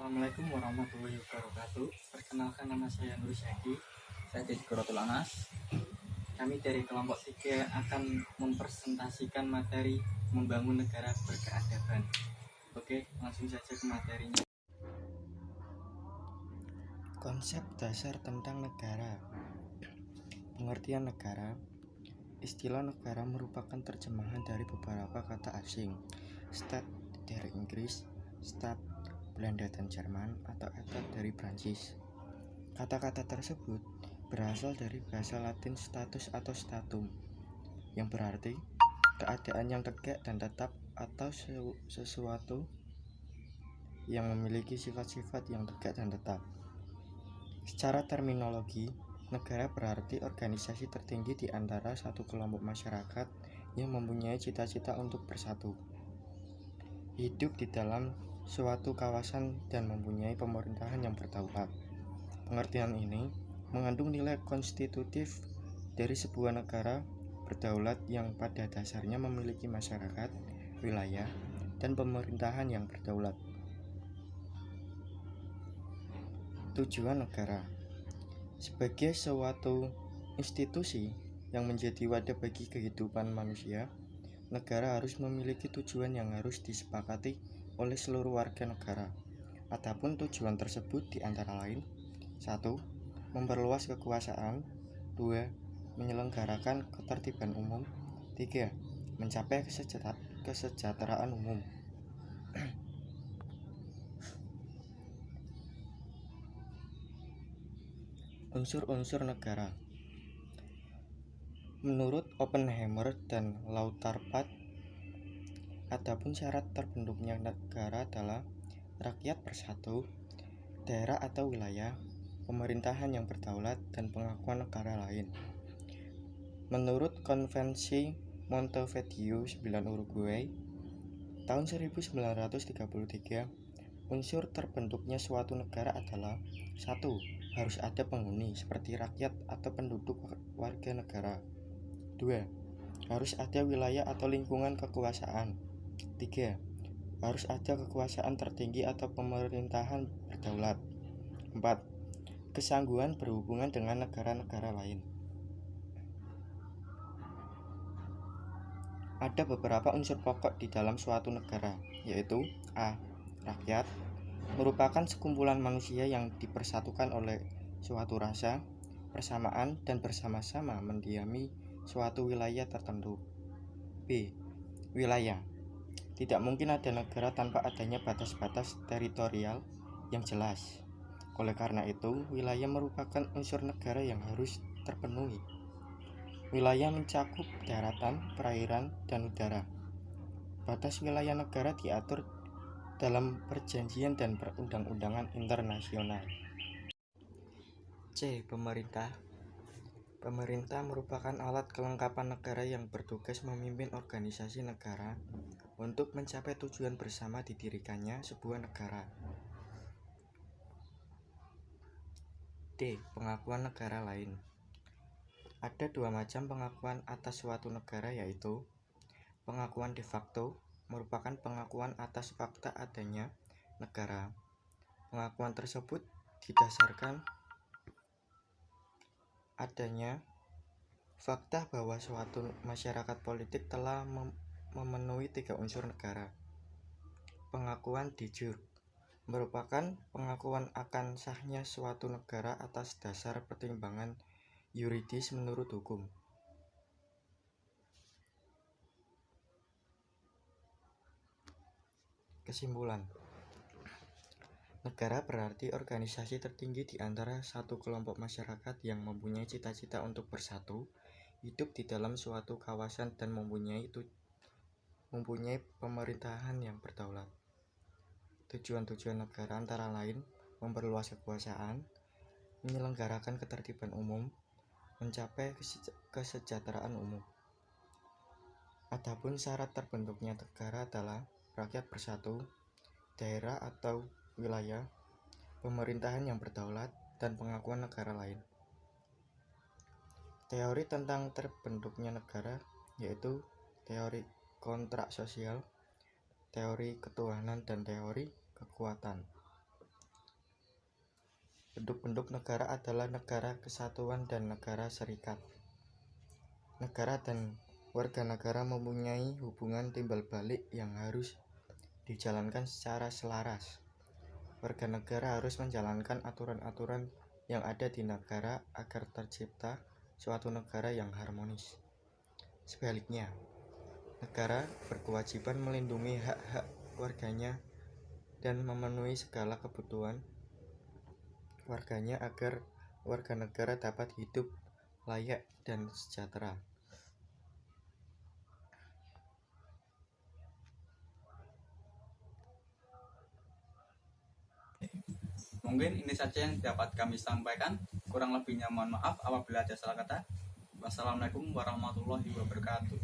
Assalamualaikum warahmatullahi wabarakatuh. Perkenalkan, nama saya Nur Syaki. Saya dari Quratul Anas. Kami dari kelompok 3 akan mempresentasikan materi membangun negara berkeadaban. Oke, langsung saja ke materinya. Konsep dasar tentang negara. Pengertian negara. Istilah negara merupakan terjemahan dari beberapa kata asing. State dari Inggris, Staat Belanda dan Jerman, atau Etat dari Prancis. Kata-kata tersebut berasal dari bahasa Latin status atau statum, yang berarti keadaan yang tegak dan tetap atau sesuatu yang memiliki sifat-sifat yang tegak dan tetap. Secara terminologi, negara berarti organisasi tertinggi di antara satu kelompok masyarakat yang mempunyai cita-cita untuk bersatu, hidup di dalam suatu kawasan dan mempunyai pemerintahan yang berdaulat. Pengertian ini mengandung nilai konstitutif dari sebuah negara berdaulat yang pada dasarnya memiliki masyarakat, wilayah, dan pemerintahan yang berdaulat. Tujuan negara. Sebagai suatu institusi yang menjadi wadah bagi kehidupan manusia, negara harus memiliki tujuan yang harus disepakati oleh seluruh warga negara. Adapun tujuan tersebut antara lain: 1. Memperluas kekuasaan. 2. Menyelenggarakan ketertiban umum. 3. Mencapai kesejahteraan umum. Unsur-unsur negara. Menurut Oppenheimer dan Lauterpacht, adapun syarat terbentuknya negara adalah rakyat bersatu, daerah atau wilayah, pemerintahan yang berdaulat, dan pengakuan negara lain. Menurut Konvensi Montevideo 9 Uruguay tahun 1933, unsur terbentuknya suatu negara adalah: 1. Harus ada penghuni seperti rakyat atau penduduk warga negara. 2. Harus ada wilayah atau lingkungan kekuasaan. 3. Harus ada kekuasaan tertinggi atau pemerintahan berdaulat. 4. Kesangguhan berhubungan dengan negara-negara lain. Ada beberapa unsur pokok di dalam suatu negara, yaitu: A. Rakyat merupakan sekumpulan manusia yang dipersatukan oleh suatu rasa, persamaan, dan bersama-sama mendiami suatu wilayah tertentu. B. Wilayah. Tidak mungkin ada negara tanpa adanya batas-batas teritorial yang jelas. Oleh karena itu, wilayah merupakan unsur negara yang harus terpenuhi. Wilayah mencakup daratan, perairan, dan udara. Batas wilayah negara diatur dalam perjanjian dan perundang-undangan internasional. C. Pemerintah. Pemerintah merupakan alat kelengkapan negara yang bertugas memimpin organisasi negara untuk mencapai tujuan bersama didirikannya sebuah negara. D. Pengakuan negara lain. Ada dua macam pengakuan atas suatu negara, yaitu: pengakuan de facto merupakan pengakuan atas fakta adanya negara. Pengakuan tersebut didasarkan adanya fakta bahwa suatu masyarakat politik telah memenuhi 3 unsur negara. Pengakuan de jure merupakan pengakuan akan sahnya suatu negara atas dasar pertimbangan yuridis menurut hukum. Kesimpulan: negara berarti organisasi tertinggi di antara satu kelompok masyarakat yang mempunyai cita-cita untuk bersatu, hidup di dalam suatu kawasan, dan mempunyai pemerintahan yang berdaulat. Tujuan-tujuan negara antara lain: memperluas kekuasaan, menyelenggarakan ketertiban umum, mencapai kesejahteraan umum. Adapun syarat terbentuknya negara adalah rakyat bersatu, daerah atau wilayah, pemerintahan yang berdaulat, dan pengakuan negara lain. Teori tentang terbentuknya negara yaitu teori kontrak sosial, teori ketuhanan, dan teori kekuatan. Bentuk-bentuk negara adalah negara kesatuan dan negara serikat. Negara dan warga negara mempunyai hubungan timbal balik yang harus dijalankan secara selaras. Warga negara harus menjalankan aturan-aturan yang ada di negara agar tercipta suatu negara yang harmonis. Sebaliknya, negara berkewajiban melindungi hak-hak warganya dan memenuhi segala kebutuhan warganya agar warga negara dapat hidup layak dan sejahtera. Mungkin ini saja yang dapat kami sampaikan. Kurang lebihnya mohon maaf apabila ada salah kata. Wassalamualaikum warahmatullahi wabarakatuh.